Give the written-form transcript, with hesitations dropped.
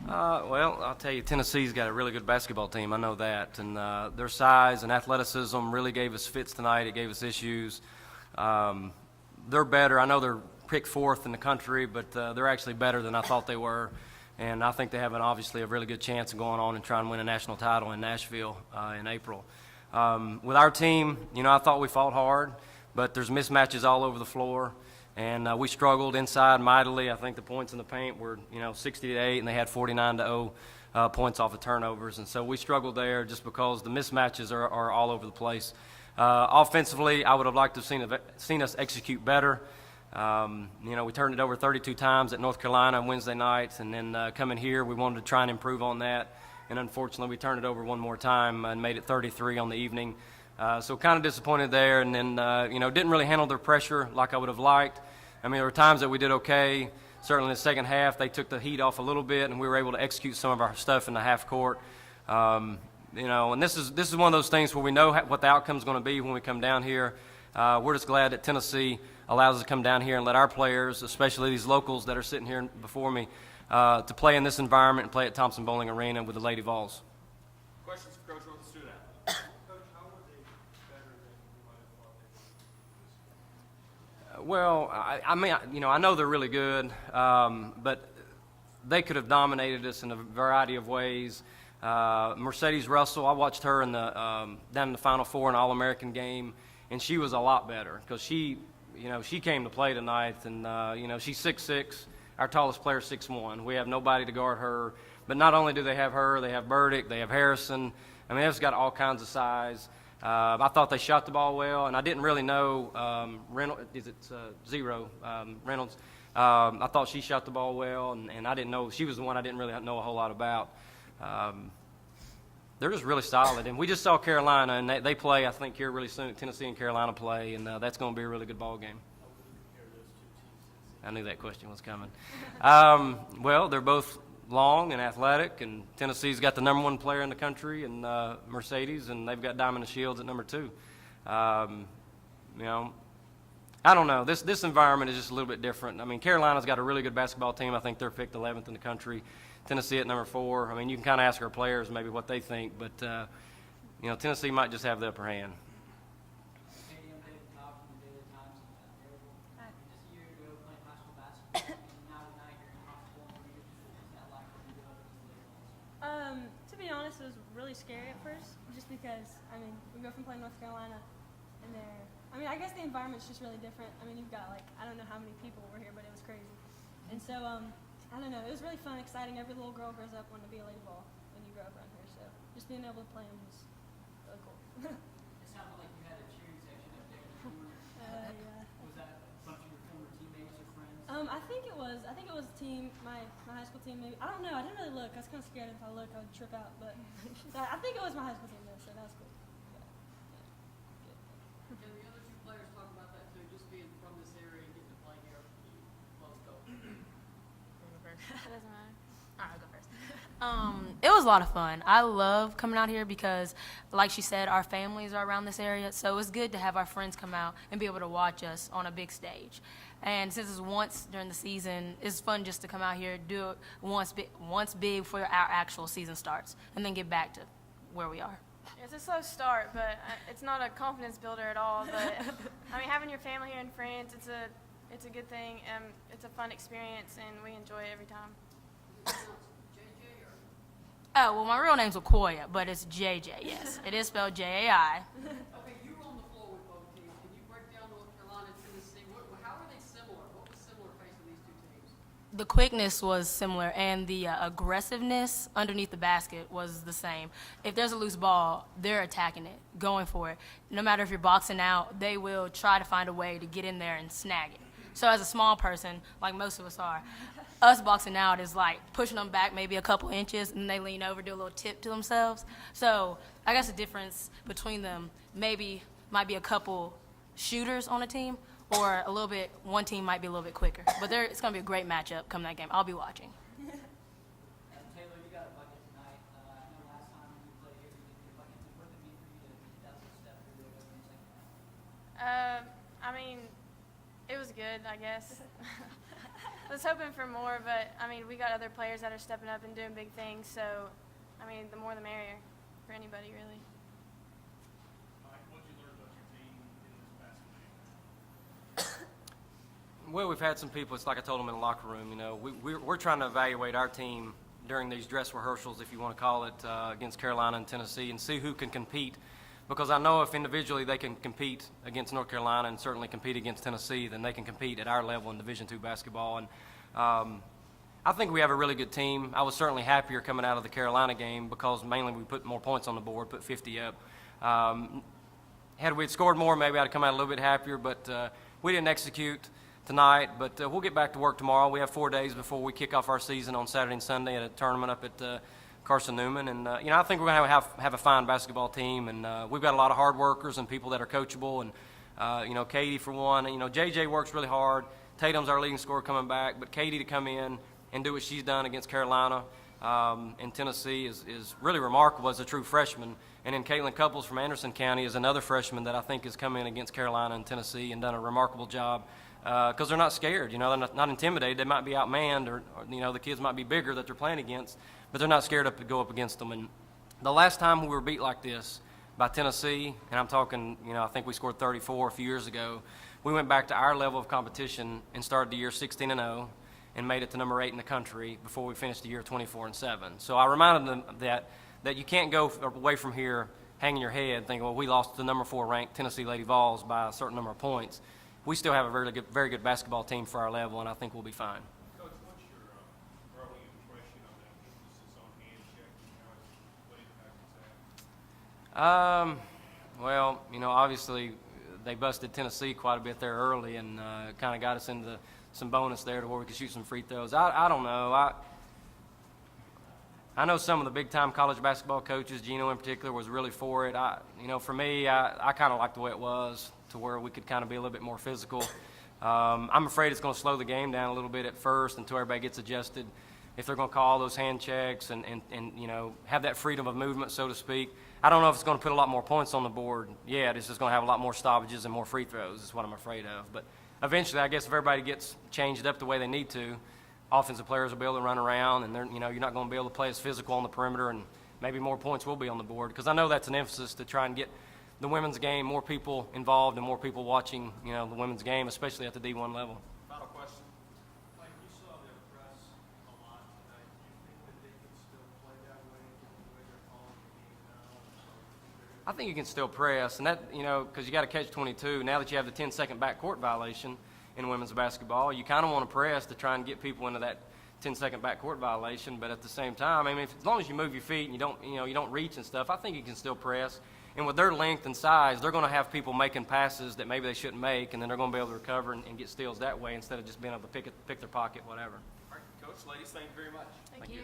Well, I'll tell you, Tennessee's got a really good basketball team. I know that. And their size and athleticism really gave us fits tonight. It gave us issues. They're better. I know they're picked fourth in the country, but they're actually better than I thought they were. And I think they have obviously a really good chance of going on and trying to win a national title in Nashville in April. With our team, I thought we fought hard, but there's mismatches all over the floor. And we struggled inside mightily. I think the points in the paint were, 60-8, and they had 49-0 points off of turnovers. And so we struggled there just because the mismatches are all over the place. Offensively, I would have liked to have seen us execute better. We turned it over 32 times at North Carolina on Wednesday night, and then coming here, we wanted to try and improve on that. And unfortunately, we turned it over one more time and made it 33 on the evening. So kind of disappointed there, and then, didn't really handle their pressure like I would have liked. I mean, there were times that we did okay. Certainly in the second half, they took the heat off a little bit, and we were able to execute some of our stuff in the half court. And this is one of those things where we know what the outcome is going to be when we come down here. We're just glad that Tennessee allows us to come down here and let our players, especially these locals that are sitting here before me, to play in this environment and play at Thompson Bowling Arena with the Lady Vols. Questions for Coach on the student. Coach, how were they better than you might have thought they would? Well, I know they're really good, but they could have dominated us in a variety of ways. Mercedes Russell, I watched her in the down in the Final Four in an All-American game, and she was a lot better because she came to play tonight, and she's 6'6". Our tallest player is 6'1". We have nobody to guard her. But not only do they have her, they have Burdick, they have Harrison. I mean, they've just got all kinds of size. I thought they shot the ball well, and I didn't really know Reynolds. Reynolds. I thought she shot the ball well, and I didn't know. She was the one I didn't really know a whole lot about. They're just really solid. And we just saw Carolina, and they play, I think, here really soon. Tennessee and Carolina play, and that's going to be a really good ball game. I knew that question was coming. Well, they're both long and athletic, and Tennessee's got the number one player in the country, and Mercedes, and they've got Diamond and Shields at number 2. I don't know. This environment is just a little bit different. I mean, Carolina's got a really good basketball team. I think they're picked 11th in the country. Tennessee at number 4. I mean, you can kind of ask our players maybe what they think, but Tennessee might just have the upper hand. To be honest, it was really scary at first, just because, we go from playing North Carolina, and I guess the environment's just really different. I mean, you've got, I don't know how many people were here, but it was crazy. And so, I don't know, it was really fun, exciting. Every little girl grows up wanting to be a Lady Ball when you grow up around here, so just being able to play them was really cool. It sounded like you had a cheering section up there. Yeah. Was that a bunch of your former teammates or friends? I think it was a team, my high school team maybe. I don't know, I didn't really look. I was kind of scared if I look I would trip out, but I think it was my high school team though, so that was cool. Can the other two players talk about that too, just being from this area and getting to play here? Let's go. It doesn't matter. All right, I'll go first. It was a lot of fun. I love coming out here because, like she said, our families are around this area, so it's good to have our friends come out and be able to watch us on a big stage. And since it's once during the season, it's fun just to come out here, do it once big before our actual season starts, and then get back to where we are. It's a slow start, but it's not a confidence builder at all. But having your family here and friends, it's a good thing. It's a fun experience, and we enjoy it every time. Oh, well, my real name's Okoye, but it's JJ, yes. It is spelled J-A-I. Okay, you were on the floor with both teams. Can you break down North Carolina and Tennessee? How are they similar? What was similar facing these two teams? The quickness was similar, and the aggressiveness underneath the basket was the same. If there's a loose ball, they're attacking it, going for it. No matter if you're boxing out, they will try to find a way to get in there and snag it. So as a small person, like most of us are, us boxing out is like pushing them back maybe a couple inches, and they lean over, do a little tip to themselves. So I guess the difference between them might be a couple shooters on a team, or one team might be a little bit quicker. But it's going to be a great matchup come that game. I'll be watching. Taylor, you got a bucket tonight. I know last time when you played here, you didn't get buckets. What did it mean for you to get that little step through there in the second half? It was good, I guess. was hoping for more, but I mean, we got other players that are stepping up and doing big things. So, I mean, the more the merrier for anybody, really. Mike, what did you learn about your team in this basketball game? Well, we've had some people, it's like I told them in the locker room, you know, we're trying to evaluate our team during these dress rehearsals, if you want to call it, against Carolina and Tennessee, and see who can compete. Because I know if individually they can compete against North Carolina and certainly compete against Tennessee, then they can compete at our level in Division II basketball. And I think we have a really good team. I was certainly happier coming out of the Carolina game because mainly we put more points on the board, put 50 up. Had we scored more, maybe I'd have come out a little bit happier, but we didn't execute tonight. But we'll get back to work tomorrow. We have 4 days before we kick off our season on Saturday and Sunday at a tournament up at Carson-Newman, and you know, I think we're going to have a fine basketball team, and we've got a lot of hard workers and people that are coachable, and you know, Katie for one, you know, JJ works really hard. Tatum's our leading scorer coming back, but Katie to come in and do what she's done against Carolina and Tennessee is really remarkable as a true freshman. And then Caitlin Couples from Anderson County is another freshman that I think has come in against Carolina and Tennessee and done a remarkable job because they're not scared. You know, they're not intimidated. They might be outmanned, or you know, the kids might be bigger that they're playing against, but they're not scared to go up against them. And the last time we were beat like this by Tennessee, and I'm talking, you know, I think we scored 34 a few years ago, we went back to our level of competition and started the year 16-0 and made it to number 8 in the country before we finished the year 24-7. So I reminded them that you can't go away from here hanging your head thinking, well, we lost to the number 4 ranked Tennessee Lady Vols by a certain number of points. We still have a very good basketball team for our level, and I think we'll be fine. Coach, what's your early impression on that emphasis on hand checking? What impact is that? Well, you know, obviously they busted Tennessee quite a bit there early and kind of got us into some bonus there to where we could shoot some free throws. I don't know. I know some of the big-time college basketball coaches, Gino in particular, was really for it. You know, for me, I kind of liked the way it was, to where we could kind of be a little bit more physical. I'm afraid it's going to slow the game down a little bit at first until everybody gets adjusted. If they're going to call those hand checks and you know, have that freedom of movement, so to speak, I don't know if it's going to put a lot more points on the board yet. It's just going to have a lot more stoppages and more free throws is what I'm afraid of. But eventually, I guess if everybody gets changed up the way they need to, offensive players will be able to run around, and you know, you're not going to be able to play as physical on the perimeter, and maybe more points will be on the board. Because I know that's an emphasis to try and get the women's game, more people involved and more people watching, you know, the women's game, especially at the D1 level. Final question. Mike, you saw their press a lot tonight. Do you think that they can still play that way, given the way they're calling the game now? I think you can still press, and that, you know, because you got to catch 22. Now that you have the 10-second backcourt violation in women's basketball, you kind of want to press to try and get people into that 10-second backcourt violation. But at the same time, I mean, as long as you move your feet and you don't reach and stuff, I think you can still press. And with their length and size, they're going to have people making passes that maybe they shouldn't make, and then they're going to be able to recover and get steals that way instead of just being able to pick their pocket, whatever. All right, Coach, ladies, thank you very much. Thank you.